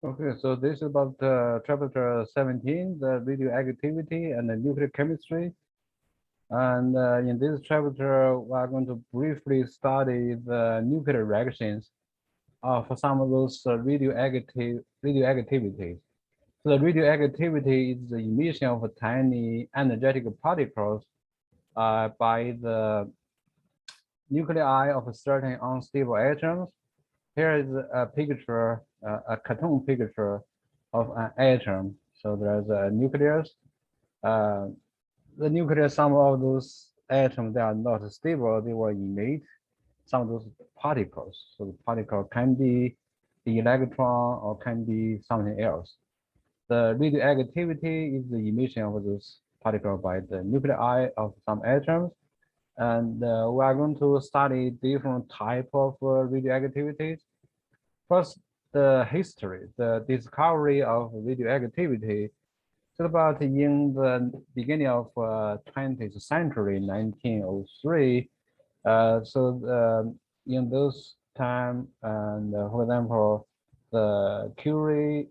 Okay, so this is about chapter 17, the radioactivity and the nuclear chemistry. And in this chapter, we are going to briefly study the nuclear reactions of some of those radioactivities. So the radioactivity is the emission of tiny energetic particles by the nuclei of certain unstable atoms. Here is a picture, a cartoon picture of an atom. So there's a nucleus. Uh, the nucleus, some of those atoms, they are not stable. They will emit some of those particles. So the particle can be the electron or can be something else. The radioactivity is the emission of those particles by the nuclei of some atoms. And we are going to study different type of radioactivities. First, the history, the discovery of radioactivity. So about in the beginning of 20th century, 1903. In those time, and for example, the Curie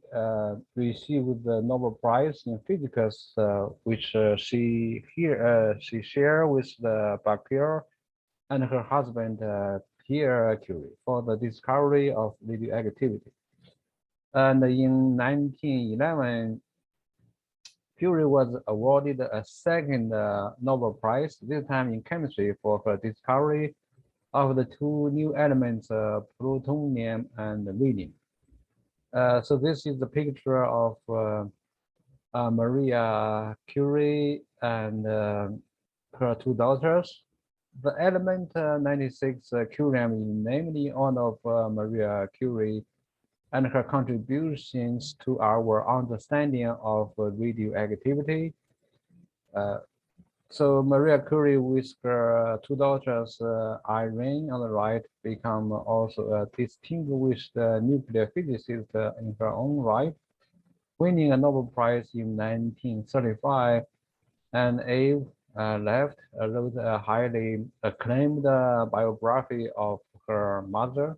received the Nobel Prize in physics, which she shared with the Becquerel and her husband Pierre Curie for the discovery of radioactivity. And in 1911, Curie was awarded a second Nobel Prize, this time in chemistry, for her discovery of the two new elements, plutonium and radium. So this is the picture of Maria Curie and her two daughters. The element 96 curium is named in honor of Maria Curie and her contributions to our understanding of radioactivity. Uh, so Maria Curie with her two daughters, Irene on the right, become also a distinguished nuclear physicist in her own right, winning a Nobel Prize in 1935. And Eve left wrote a highly acclaimed biography of her mother.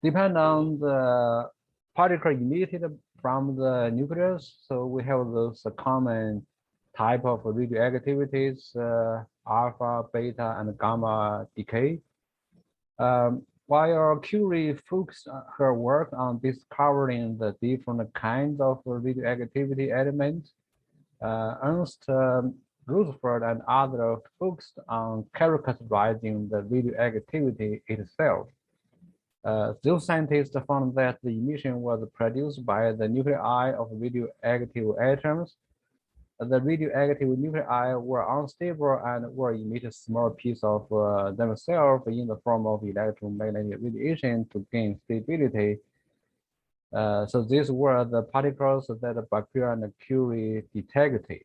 Depend on the particle emitted from the nucleus, so we have those common type of radioactivities, alpha, beta, and gamma decay. While Curie focused her work on discovering the different kinds of radioactivity elements, Ernst Rutherford and others focused on characterizing the radioactivity itself. Those scientists found that the emission was produced by the nuclei of radioactive atoms. The radioactive nuclei were unstable and were emitted small piece of themselves in the form of electromagnetic radiation to gain stability. So these were the particles that Becquerel and Curie detected.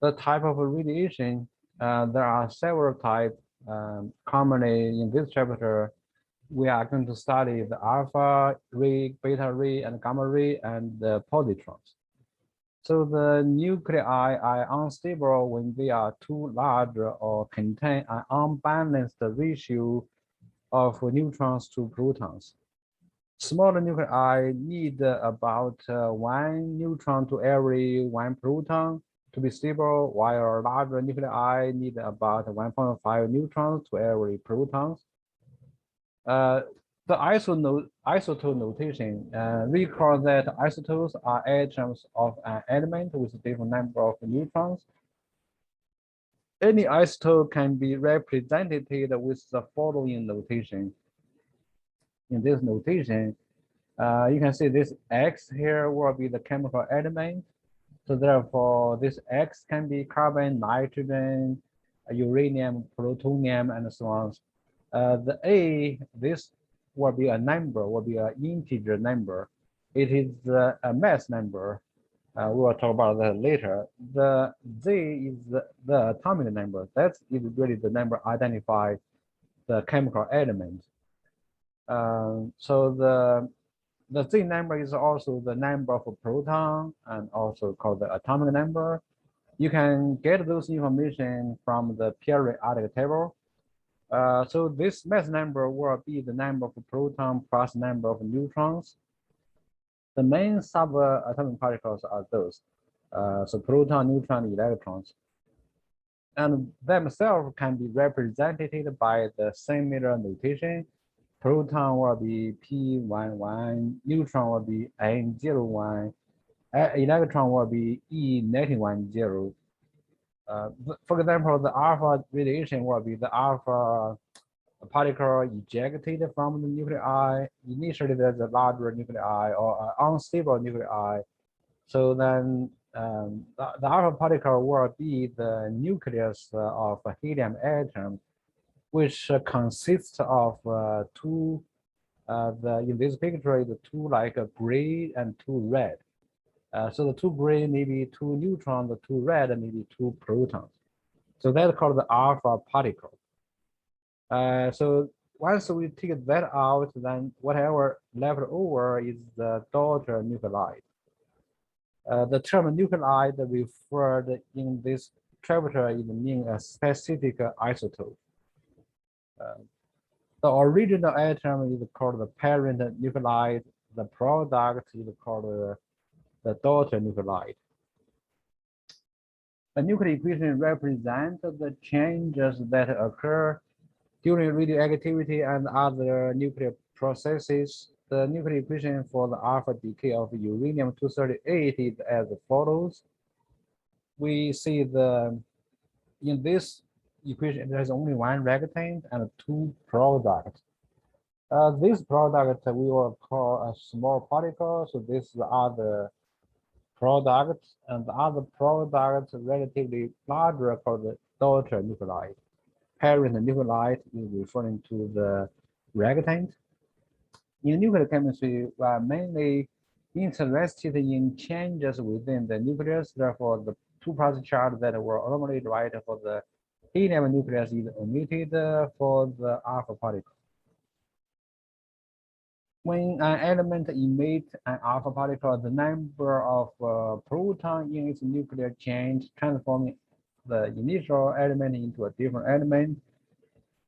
The type of radiation, there are several types. Commonly in this chapter, we are going to study the alpha ray, beta ray, and gamma ray, and the positrons. So the nuclei are unstable when they are too large or contain an unbalanced ratio of neutrons to protons. Smaller nuclei need about 1 neutron to every 1 proton to be stable, while larger nuclei need about 1.5 neutrons to every proton. The isotope notation, recall that isotopes are atoms of an element with a different number of neutrons. Any isotope can be represented with the following notation. In this notation, you can see this X here will be the chemical element. So therefore, this X can be carbon, nitrogen, uranium, plutonium, and so on. The A, this will be a number, will be an integer number. It is a mass number. We will talk about that later. The Z is the atomic number. That is really the number identify the chemical element. So the Z number is also the number of a proton and also called the atomic number. You can get those information from the periodic table. So this mass number will be the number of protons plus number of neutrons. The main subatomic particles are those. So proton, neutron, electrons. And themselves can be represented by the similar notation. Proton will be P11, neutron will be N01, electron will be E-10. For example, the alpha radiation will be the alpha particle ejected from the nuclei. Initially, there's a larger nuclei or unstable nuclei. So then the alpha particle will be the nucleus of a helium atom, which consists of two, in this picture, is two like a gray and two red. So the two gray may be two neutrons, the two red may be two protons. So that's called the alpha particle. So once we take that out, then whatever left over is the daughter nuclide. The term nuclide referred in this chapter is mean a specific isotope. The original atom is called the parent nuclide. The product is called the daughter nuclide. The nuclear equation represents the changes that occur during radioactivity and other nuclear processes. The nuclear equation for the alpha decay of uranium-238 is as follows. We see in this equation, there's only one reactant and two products. This product we will call a small particle. So these are the products, and the other products relatively larger called the daughter nuclide. Parent nuclide is referring to the reactant. In nuclear chemistry, we are mainly interested in changes within the nucleus. Therefore, the 2+ charge that were normally right for the helium nucleus is omitted for the alpha particle. When an element emits an alpha particle, the number of protons in its nuclear change, transforming the initial element into a different element.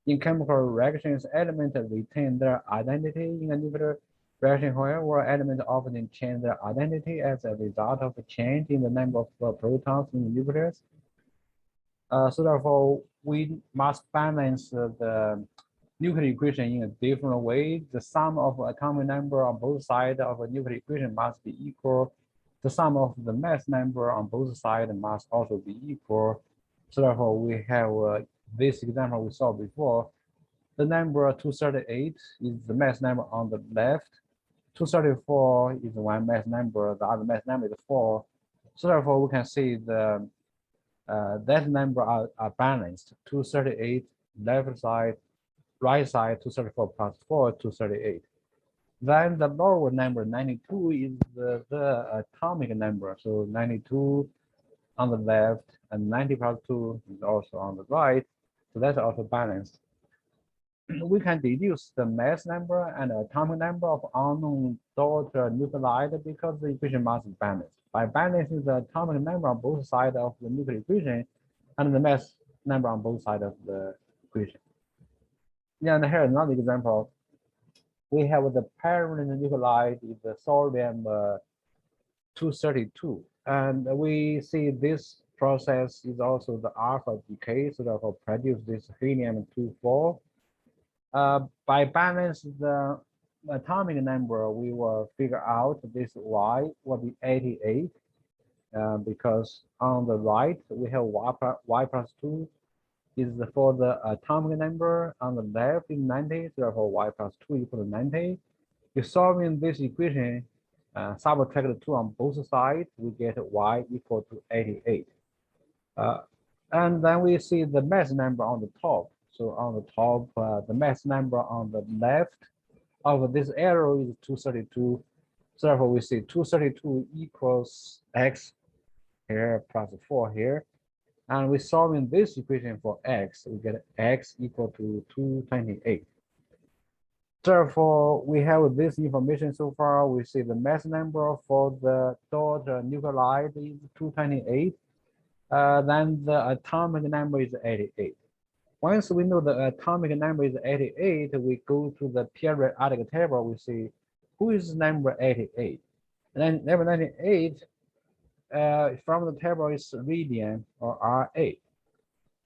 In chemical reactions, elements retain their identity in a nuclear reaction. However, elements often change their identity as a result of a change in the number of protons in the nucleus. So therefore, we must balance the nuclear equation in a different way. The sum of atomic number on both sides of a nuclear equation must be equal. The sum of the mass number on both sides must also be equal. So therefore, we have this example we saw before. The number 238 is the mass number on the left. 234 is one mass number. The other mass number is 4. So therefore, we can see that number are balanced. 238 left side, right side, 234 plus 4, 238. Then the lower number, 92, is the atomic number. So 92 on the left and 90 plus 2 is also on the right. So that's also balanced. We can deduce the mass number and atomic number of unknown daughter nuclide because the equation must be balanced. By balancing the atomic number on both sides of the nuclear equation and the mass number on both sides of the equation. Yeah, and here another example. We have the parent nuclide is the thorium 232, and we see this process is also the alpha decay, so therefore produce this helium 24. By balance the atomic number, we will figure out this Y will be 88 because on the right we have Y plus 2 is for the atomic number. On the left is 90, therefore Y plus 2 equal to 90. If solving this equation, subtract 2 on both sides, we get Y equal to 88. And then we see the mass number on the top. So on the top, the mass number on the left of this arrow is 232. So therefore, we see 232 equals X here plus 4 here. And we solving this equation for X, we get X equal to 228. Therefore, we have this information so far. We see the mass number for the daughter nuclide is 228. Then the atomic number is 88. Once we know the atomic number is 88, we go to the periodic table, we see who is number 88. And then number 98 from the table is radium or Ra.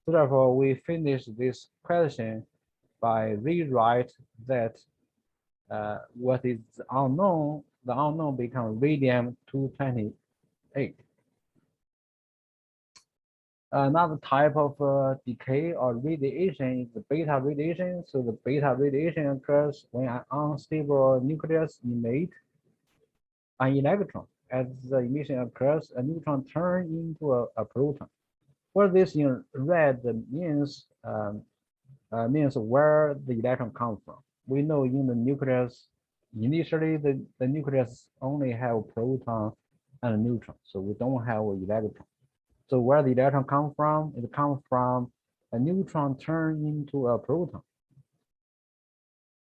So therefore, we finish this question by rewrite that what is unknown, the unknown becomes radium-228. Another type of decay or radiation is the beta radiation. So the beta radiation occurs when an unstable nucleus emits an electron. As the emission occurs, a neutron turns into a proton. What this in red means where the electron comes from. We know in the nucleus, initially the nucleus only have proton and neutron, so we don't have an electron. So where the electron comes from, it comes from a neutron turned into a proton.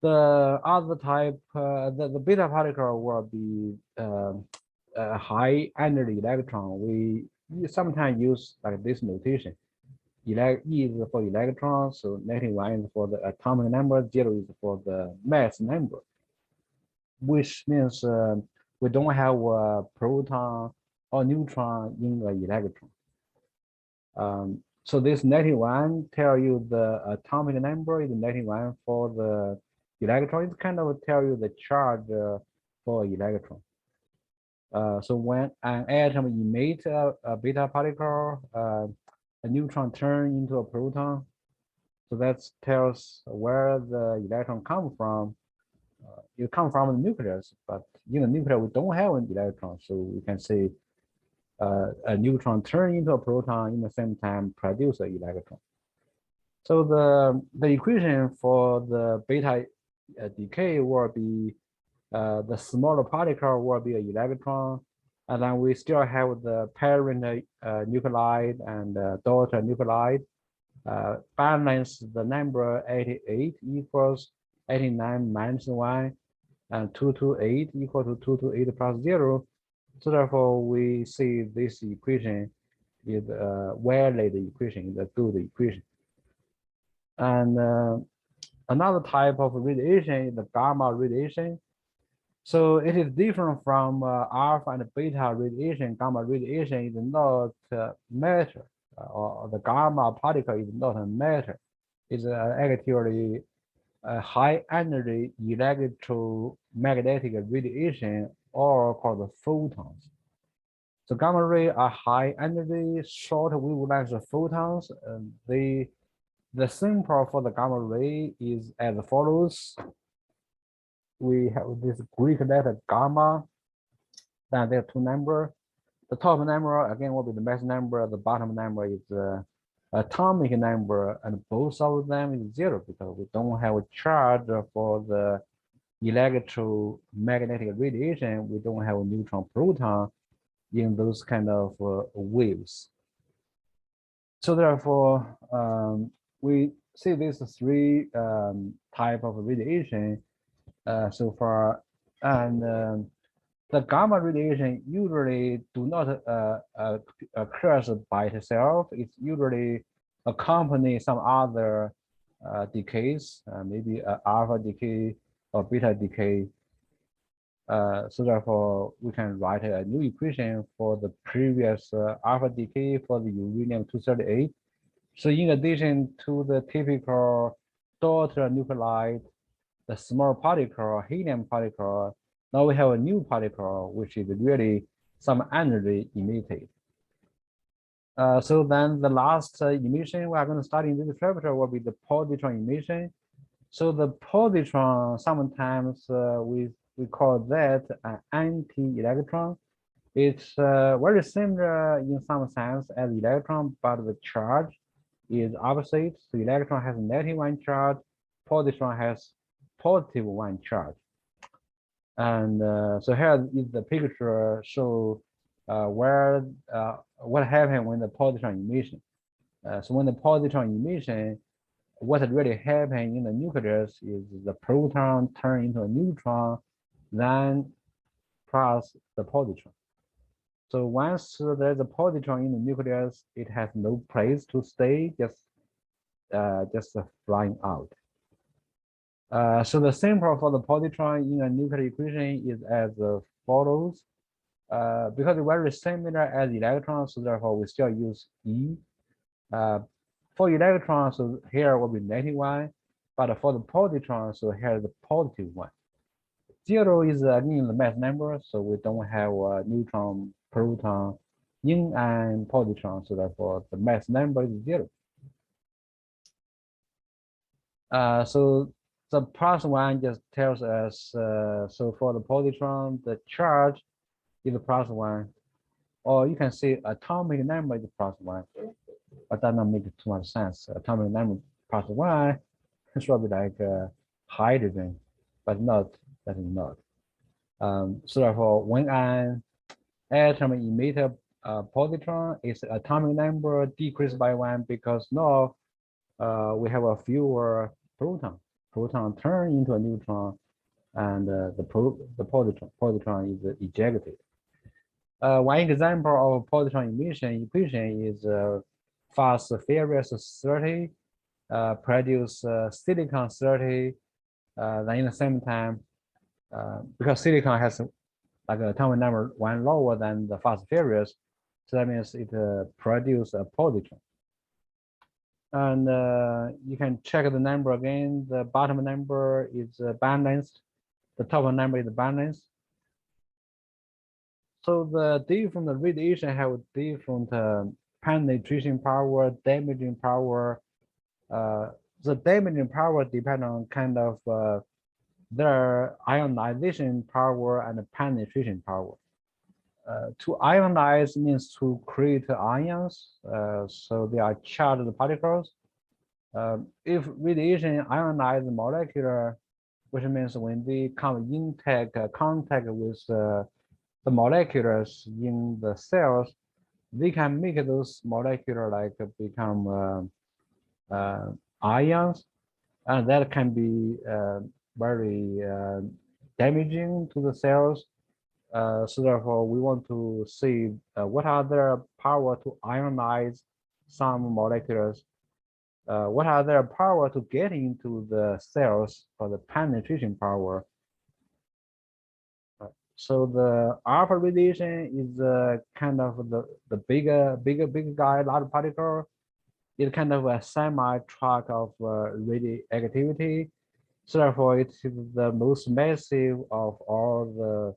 The other type, the beta particle will be a high energy electron. We sometimes use like this notation. E is for electron, so -1 is for the atomic number, 0 is for the mass number, which means we don't have a proton or neutron in the electron. So this 91 tell you the atomic number is 91 for the electron. It kind of tell you the charge for electron. So when an atom emits a beta particle, a neutron turn into a proton. So that tells where the electron comes from. It comes from the nucleus, but in the nucleus we don't have an electron, so we can say a neutron turn into a proton in the same time produce an electron. So the equation for the beta decay will be the smaller particle will be an electron, and then we still have the parent nuclide and daughter nuclide. Balance the number 88 equals 89 minus 1, and 228 equal to 228 plus 0. So therefore, we see this equation is a valid equation, is a good equation. And another type of radiation is the gamma radiation. So it is different from alpha and beta radiation. Gamma radiation is not matter, or the gamma particle is not a matter. It's actually a high energy electromagnetic radiation, or called photons. So gamma ray are high energy, short wavelength photons. The symbol for the gamma ray is as follows. We have this Greek letter gamma, then there are two numbers. The top number again will be the mass number, the bottom number is the atomic number, and both of them is 0 because we don't have a charge for the electromagnetic radiation. We don't have a neutron proton in those kind of waves. So therefore, we see these three type of radiation so far, and the gamma radiation usually do not occurs by itself. It's usually accompany some other decays, maybe alpha decay or beta decay. So therefore, we can write a new equation for the previous alpha decay for the uranium-238. So in addition to the typical daughter nuclide, the small particle, helium particle, now we have a new particle, which is really some energy emitted. So then the last emission we are going to study in this chapter will be the positron emission. So the positron, sometimes we call that an anti-electron. It's very similar in some sense as electron, but the charge is opposite. So electron has -1 charge, positron has +1 charge. And so here is the picture show where what happened when the positron emission. So when the positron emission, what really happened in the nucleus is the proton turn into a neutron, then plus the positron. So once there's a positron in the nucleus, it has no place to stay, just just flying out. So the symbol for the positron in a nuclear equation is as follows. Because it's very similar as electrons, so therefore we still use E. For electrons, so here will be -1, but for the positron, so here is the +1. 0 is again the mass number, so we don't have a neutron, proton, yin and positron, so therefore the mass number is 0. So the +1 just tells us, so for the positron, the charge is +1, or you can say atomic number is +1, but that doesn't make too much sense. Atomic number +1 should be like hydrogen, but not, that is not. So therefore, when an atom emit a positron, its atomic number decreased by 1 because now we have a fewer proton. Proton turn into a neutron, and the positron is ejected. One example of positron emission equation is fast ferrous 30 produce silicon 30. Then in the same time, because silicon has like atomic number 1 lower than the fast ferrous, so that means it produces a positron. And you can check the number again. The bottom number is balanced. The top number is balanced. So the different radiation have different penetration power, damaging power. The damaging power depends on kind of their ionization power and penetration power. To ionize means to create ions, so they are charged particles. If radiation ionize the molecular, which means when they come in contact with the molecules in the cells, they can make those molecular like become ions, and that can be very damaging to the cells. So therefore, we want to see what are their power to ionize some molecules, what are their power to get into the cells for the penetration power. So the alpha radiation is kind of the bigger guy, large particle. It's kind of a semi-truck of radioactivity. So therefore, it is the most massive of all the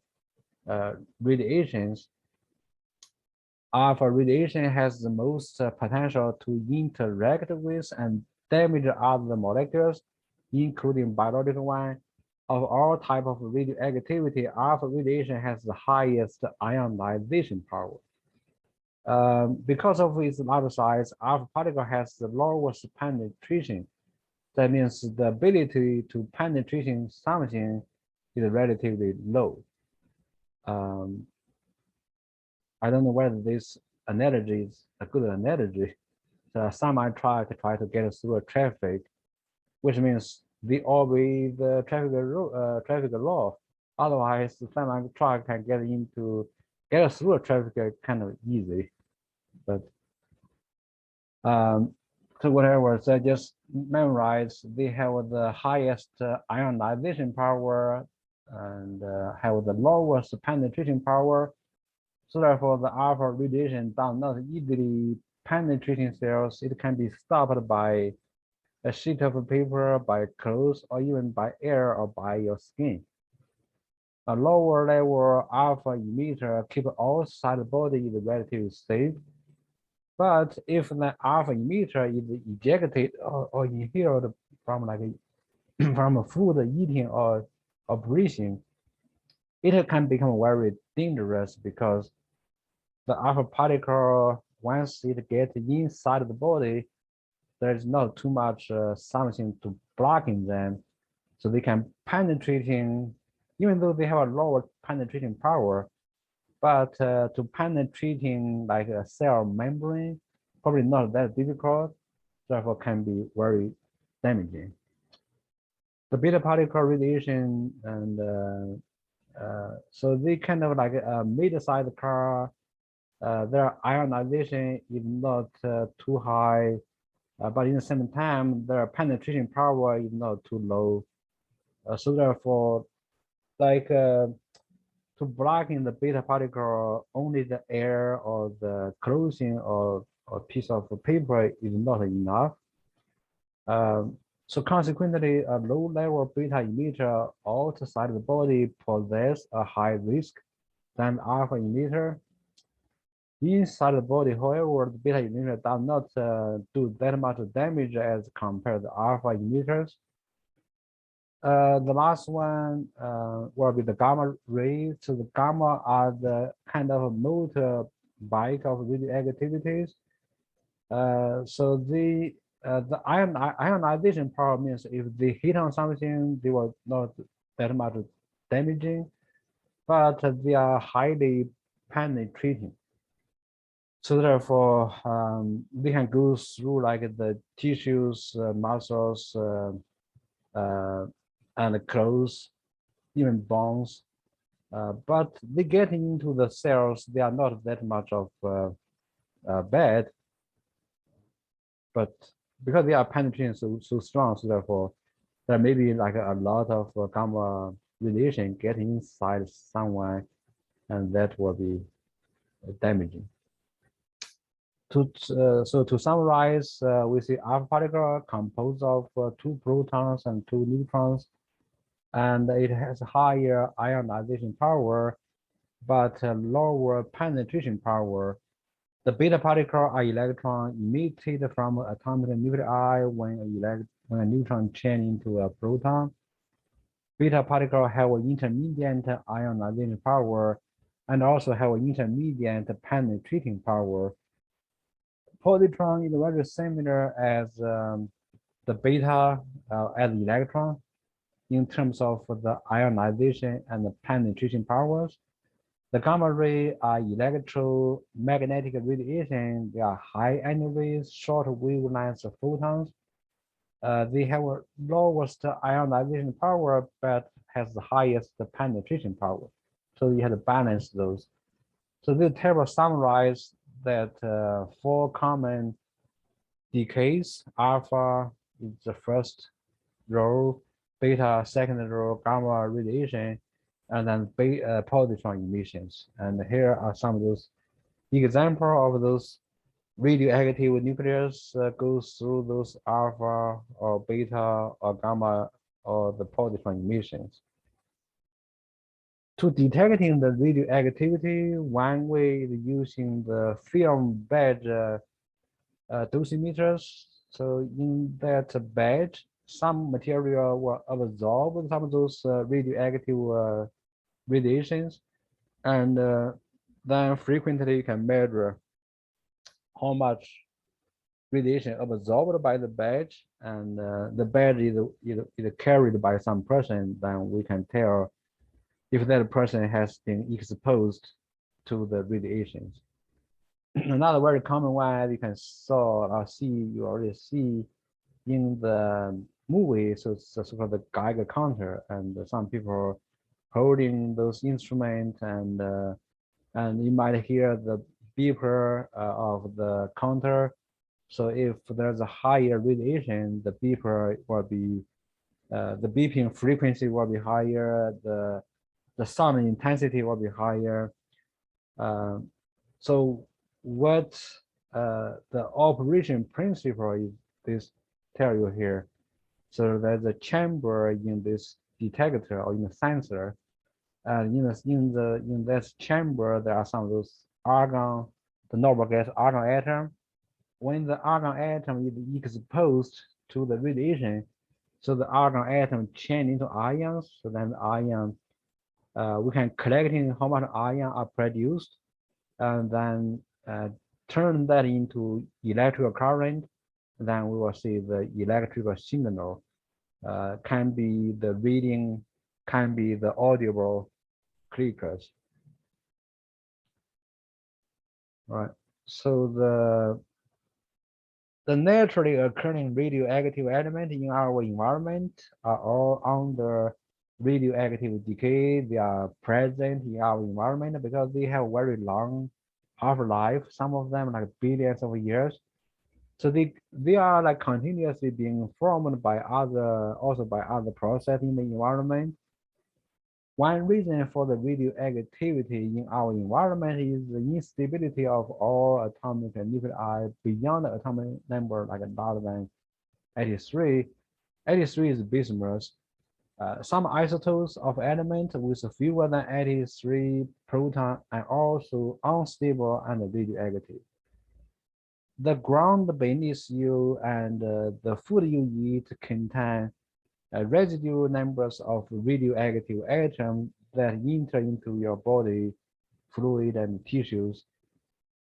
radiations. Alpha radiation has the most potential to interact with and damage other molecules, including biological one. Of all type of radioactivity, alpha radiation has the highest ionization power. Because of its large size, alpha particle has the lowest penetration. That means the ability to penetrating something is relatively low. I don't know whether this analogy is a good analogy. The semi-truck try to get through a traffic, which means they obey the traffic law. Otherwise, the semi-truck can get through a traffic kind of easy. But so whatever, so just memorize. They have the highest ionization power and have the lowest penetration power. So therefore, the alpha radiation does not easily penetrating cells. It can be stopped by a sheet of paper, by clothes, or even by air or by your skin. A lower level alpha emitter keep outside the body is relatively safe. But if the alpha emitter is ejected or inhaled from like from food eating or breathing, it can become very dangerous because the alpha particle, once it gets inside the body, there's not too much something to blocking them, so they can penetrating, even though they have a lower penetrating power, but to penetrating like a cell membrane, probably not that difficult, therefore can be very damaging. The beta particle radiation, and so they kind of like a mid-sized car. Their ionization is not too high. but in the same time, their penetration power is not too low. So therefore, like to block in the beta particle, only the air or the clothing or a piece of paper is not enough. So consequently, a low-level beta emitter outside the body possess a high risk than alpha emitter. Inside the body, however, the beta emitter does not do that much damage as compared to alpha emitters. The last one will be the gamma rays. So the gamma are the kind of motorbike of radioactivities. So the ionization power means if they hit on something, they will not that much damaging, but they are highly penetrating. So therefore, they can go through like the tissues, muscles, and clothes, even bones. But they get into the cells, they are not that much of bad, but because they are penetrating so strong, so therefore there may be like a lot of gamma radiation get inside someone, and that will be damaging. So to summarize, we see alpha particle composed of 2 protons and 2 neutrons, and it has higher ionization power, but lower penetration power. The beta particle are electron emitted from atomic nuclei when a neutron change into a proton. Beta particle have an intermediate ionization power and also have an intermediate penetrating power. Positron is very similar as the beta as electron in terms of the ionization and the penetration powers. The gamma ray are electromagnetic radiation. They are high energy, short wavelength photons. They have a lowest ionization power, but has the highest penetration power. So you have to balance those. So this table summarizes that 4 common decays. Alpha is the first row, beta second row, gamma radiation, and then positron emissions. And here are some of those examples of those radioactive nucleus goes through those alpha or beta or gamma or the positron emissions. To detecting the radioactivity, one way is using the film bed dosimeters. So in that bed, some material will absorb some of those radioactive radiations, and then frequently you can measure how much radiation absorbed by the badge, and the badge is carried by some person, then we can tell if that person has been exposed to the radiations. Another very common one you can you already see in the movie, so it's called the Geiger counter, and some people holding those instruments, and you might hear the beeper of the counter. So if there's a higher radiation, the beeper will be the beeping frequency will be higher, the sound intensity will be higher. So what the operation principle is this tell you here. So there's a chamber in this detector or in the sensor, and in this chamber there are some of those argon, the noble gas argon atom. When the argon atom is exposed to the radiation, so the argon atom change into ions. So then the ion, we can collecting how much ion are produced, and then turn that into electrical current. Then we will see the electrical signal. Can be the reading, can be the audible clickers. Right. So the naturally occurring radioactive elements in our environment are all under radioactive decay. They are present in our environment because they have very long half-life, some of them like billions of years. So they are like continuously being formed by also by other processes in the environment. One reason for the radioactivity in our environment is the instability of all atomic nuclei beyond the atomic number like larger than 83. 83 is bismuth. Some isotopes of elements with fewer than 83 proton are also unstable and radioactive. The ground beneath you and the food you eat contain residual numbers of radioactive atoms that enter into your body fluid and tissues.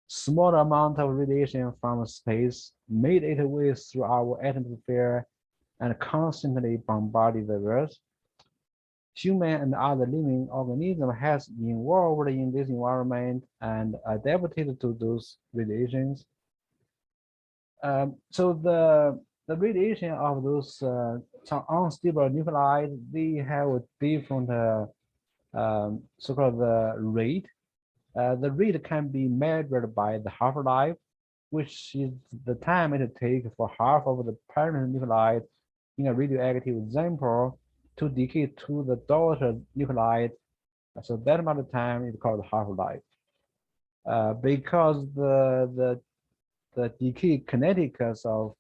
Small amount of radiation from space made its way through our atmosphere and constantly bombarded the Earth. Human and other living organisms has evolved in this environment and adapted to those radiations. So the radiation of those unstable nuclei, they have a different so-called rate. The rate can be measured by the half-life, which is the time it takes for half of the parent nuclide in a radioactive example to decay to the daughter nuclide. So that amount of time is called half-life. Because the decay kinetics of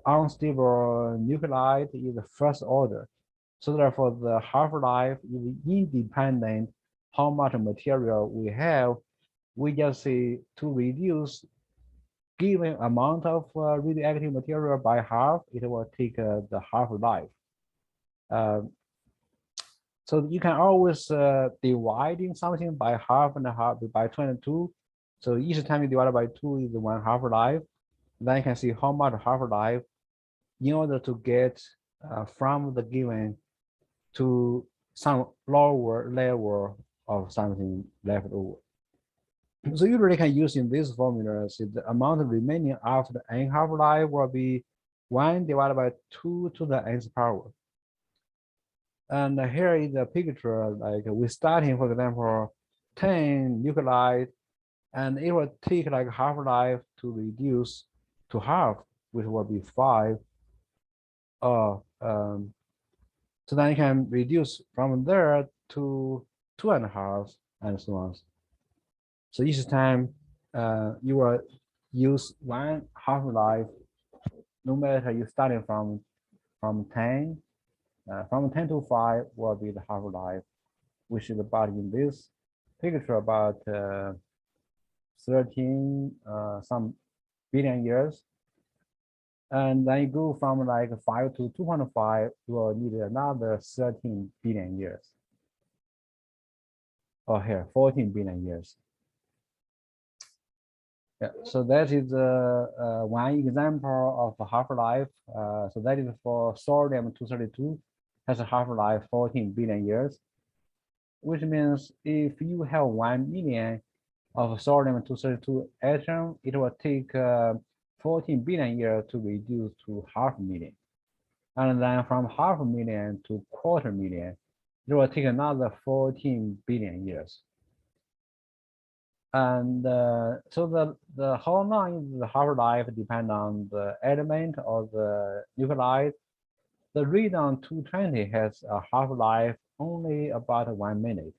unstable nuclide is the first order. So therefore, the half-life is independent how much material we have. We just say to reduce given amount of radioactive material by half, it will take the half-life. Uh, so you can always dividing something by half and a half by 22. So each time you divide by 2 is one half-life. Then you can see how much half-life in order to get from the given to some lower level of something left over. So you really can use in this formula, so the amount remaining after n half-life will be 1 divided by 2 to the nth power. And here is a picture, like we starting, for example, 10 nuclei, and it will take like half-life to reduce to half, which will be 5. So then you can reduce from there to 2.5 and so on. So each time you will use one half-life, no matter you starting from 10, from 10 to 5 will be the half-life, which is about in this picture about 13 some billion years. And then you go from like 5 to 2.5, you will need another 13 billion years. Or here, 14 billion years. Yeah, so that is one example of half-life. So that is for sodium-232, has a half-life 14 billion years, which means if you have 1 million of sodium-232 atom, it will take 14 billion years to reduce to 500,000. And then from 500,000 to 250,000, it will take another 14 billion years. And so the how long is the half-life depend on the element or the nuclide. The radon 220 has a half-life only about 1 minute,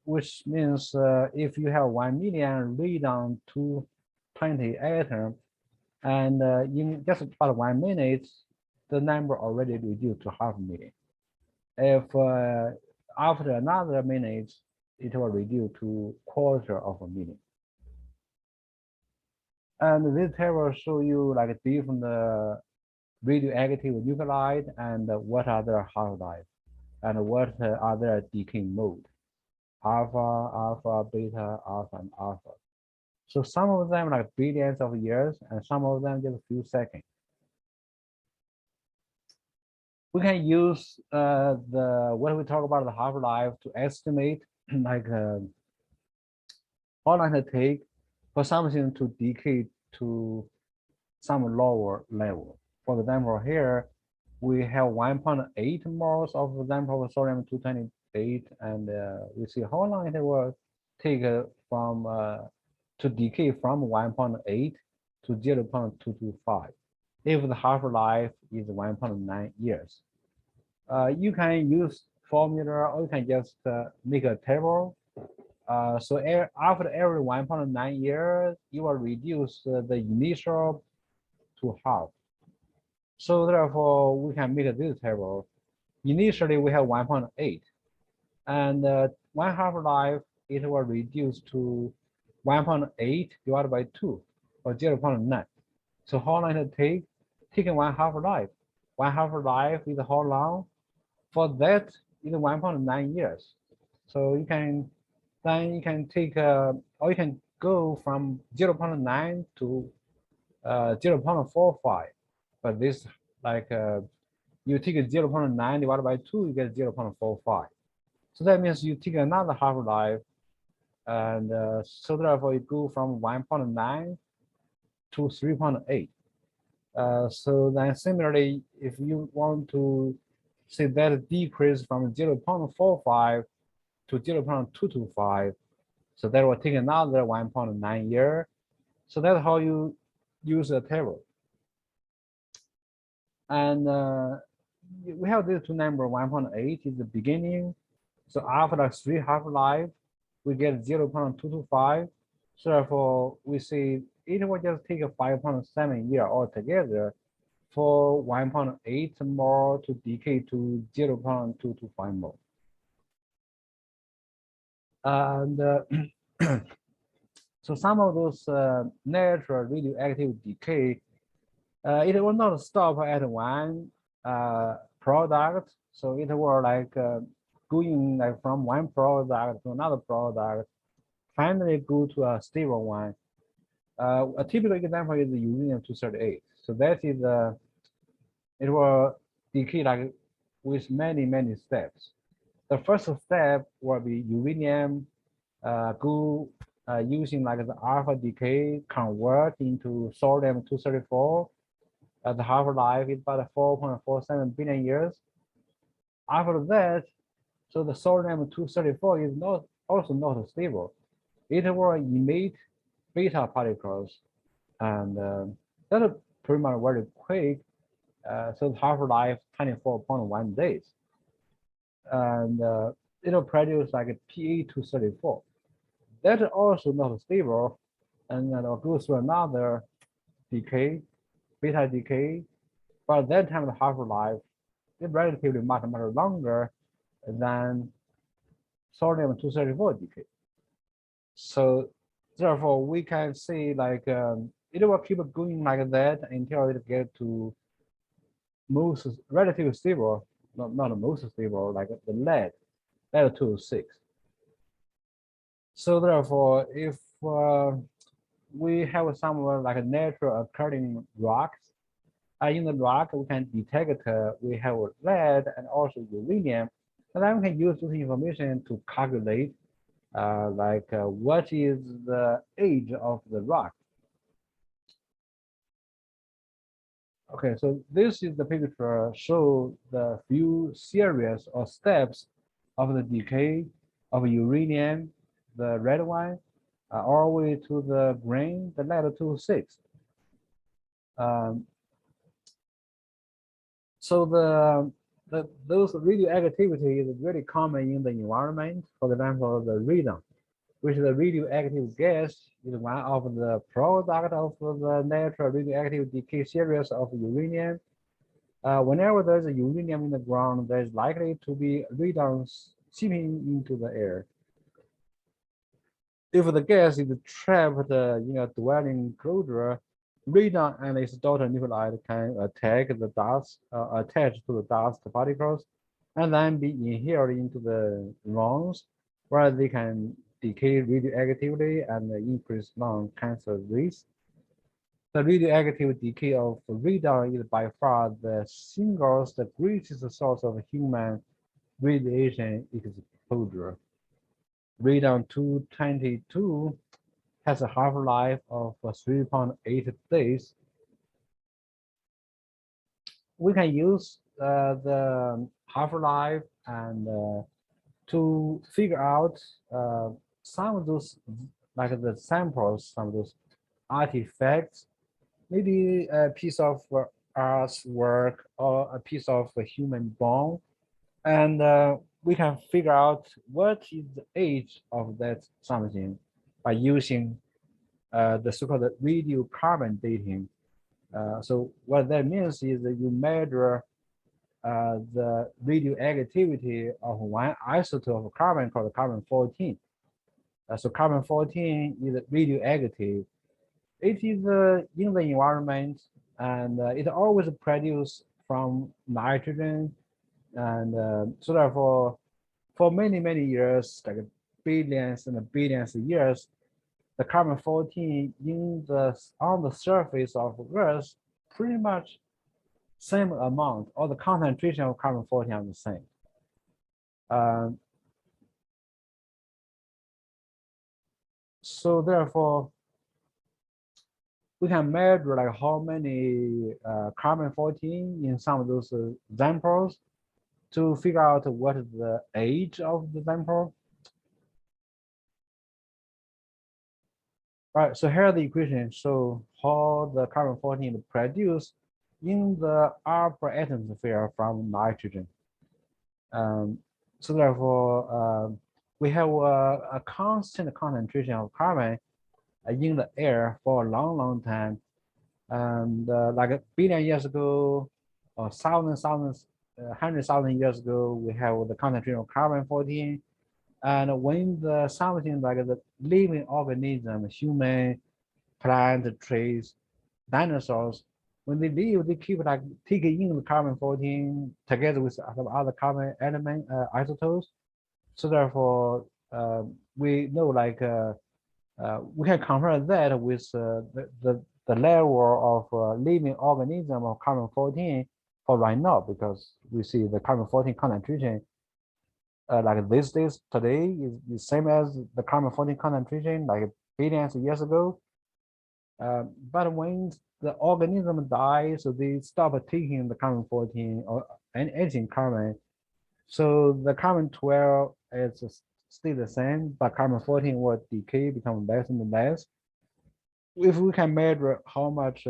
which means if you have 1 million radon 220 atom, and in just about 1 minute, the number already reduced to 500,000. If after another minute, it will reduce to 250,000. And this table show you like different radioactive nuclide and what are their half-life and what are their decay mode. Alpha, beta, alpha, and alpha. So some of them like billions of years and some of them just a few seconds. We can use when we talk about the half-life to estimate like how long it take for something to decay to some lower level. For example, here we have 1.8 moles of example of sodium-228, and we see how long it will take from to decay from 1.8 to 0.225 if the half-life is 1.9 years. You can use formula or you can just make a table. So after every 1.9 years, you will reduce the initial to half. So therefore, we can make this table. Initially, we have 1.8, and one half-life, it will reduce to 1.8 divided by 2, or 0.9. So how long it take? Taking one half-life. One half-life is how long? For that is 1.9 years. So you can take or you can go from 0.9 to 0.45. But this like you take 0.9 divided by 2, you get 0.45. So that means you take another half-life, and so therefore you go from 1.9 to 3.8. So then similarly, if you want to see that decrease from 0.45 to 0.225, so that will take another 1.9 year. So that's how you use a table. And we have these two numbers, 1.8 is the beginning. So after 3 half-life, we get 0.225. So therefore, we see it will just take a 5.7 year altogether for 1.8 more to decay to 0.225 more. And so some of those natural radioactive decay, it will not stop at one product. So it will like going like from one product to another product, finally go to a stable one. A typical example is the uranium-238. So that is it will decay like with many steps. The first step will be uranium go using like the alpha decay convert into sodium-234. The half-life is about 4.47 billion years. After that, so the sodium-234 is not also not stable. It will emit beta particles, and that is pretty much very quick. So the half-life 24.1 days, and it will produce like a Pa234. That is also not stable, and then it will go through another decay, beta decay. But that time the half-life is relatively much longer than sodium-234 decay. So therefore, we can see like it will keep going like that until it get to most relatively stable, not the most stable, like the lead-206. So therefore, if we have some like natural occurring rocks, in the rock we can detect we have lead and also uranium, and then we can use this information to calculate what is the age of the rock. Okay, so this is the picture show the few series or steps of the decay of uranium, the red one, all the way to the green, the lead-206. So those radioactivity is very common in the environment. For example, the radon, which is a radioactive gas, is one of the product of the natural radioactive decay series of uranium. Whenever there's a uranium in the ground, there's likely to be radon seeping into the air. If the gas is trapped in a dwelling enclosure, radon and its daughter nuclide can attack the dust, attach to the dust particles, and then be inhaled into the lungs, where they can decay radioactively and increase lung cancer risk. The radioactive decay of radon is by far the greatest source of human radiation exposure. Radon-222 has a half-life of 3.8 days. We can use the half-life and to figure out some of those like the samples, some of those artifacts, maybe a piece of artwork or a piece of a human bone, and we can figure out what is the age of that something by using the so-called radiocarbon dating. So what that means is that you measure the radioactivity of one isotope of carbon called carbon-14. So carbon-14 is radioactive. It is in the environment, and it always produces from nitrogen, and so therefore, for many many years, like billions and billions of years, the carbon-14 in the on the surface of Earth pretty much same amount, or the concentration of carbon-14 are the same. So therefore, we can measure like how many carbon-14 in some of those samples to figure out what is the age of the sample. All right, so here are the equations show how the carbon-14 is produced in the upper atmosphere from nitrogen. So therefore, we have a constant concentration of carbon in the air for a long, long time. And like a billion years ago, or thousands, 100,000 years ago, we have the concentration of carbon-14. And when the something like the living organism, human, plant, trees, dinosaurs, when they live, they keep like taking in the carbon-14 together with some other carbon element isotopes. So therefore, we know like we can compare that with the level of living organism of carbon-14 for right now, because we see the carbon-14 concentration like these days today is the same as the carbon-14 concentration like billions of years ago. But when the organism dies, so they stop taking the carbon-14 or anything carbon. So the carbon-12 is still the same, but carbon-14 will decay, become less and less. If we can measure how much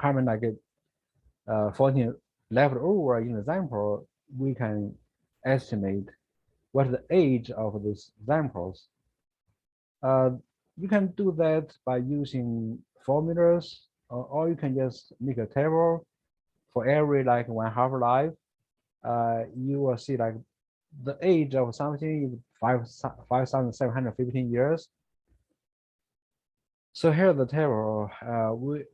carbon like 14 left over in the sample, we can estimate what the age of these samples. You can do that by using formulas, or you can just make a table for every like one half-life. You will see like the age of something is 5,715 years. So here's the table.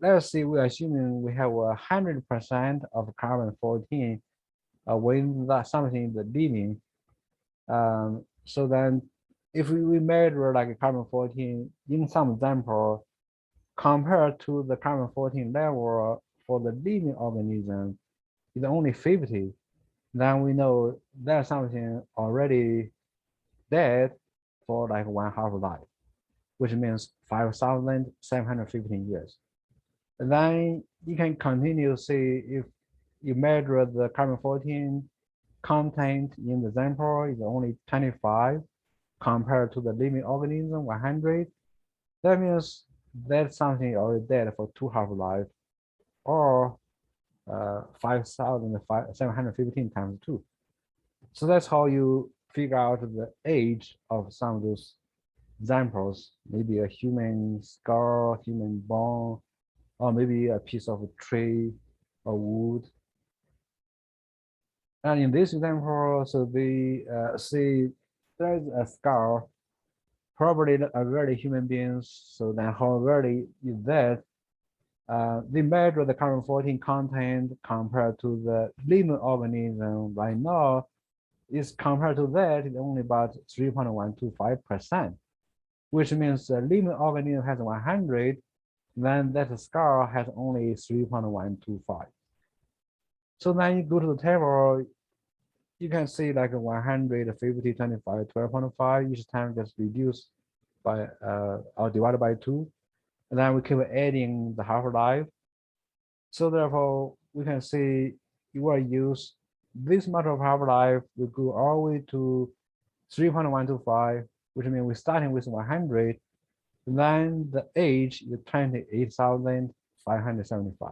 Let's see, we're assuming we have 100% of carbon-14 when that something is living. So then if we measure like a carbon-14 in some example, compared to the carbon-14 level for the living organism is only 50, then we know there's something already dead for like one half-life, which means 5,715 years. And then you can continue to see if you measure the carbon-14 content in the sample is only 25 compared to the living organism 100. That means that something already dead for two half-life, or 5,715 times 2. So that's how you figure out the age of some of those examples, maybe a human skull, human bone, or maybe a piece of a tree or wood. And in this example, so they see there's a skull, probably a really human being. So then how really is that? They measure the carbon-14 content compared to the living organism right now. Is compared to that, it's only about 3.125%, which means the living organism has 100, then that skull has only 3.125. So then you go to the table, you can see like 150, 25, 12.5, each time just reduce by or divided by 2. And then we keep adding the half-life. So therefore, we can see you will use this much of half-life, we go all the way to 3.125, which means we're starting with 100, then the age is 28,575.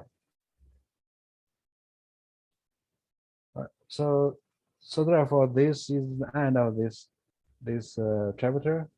Right. So therefore, this is the end of this chapter.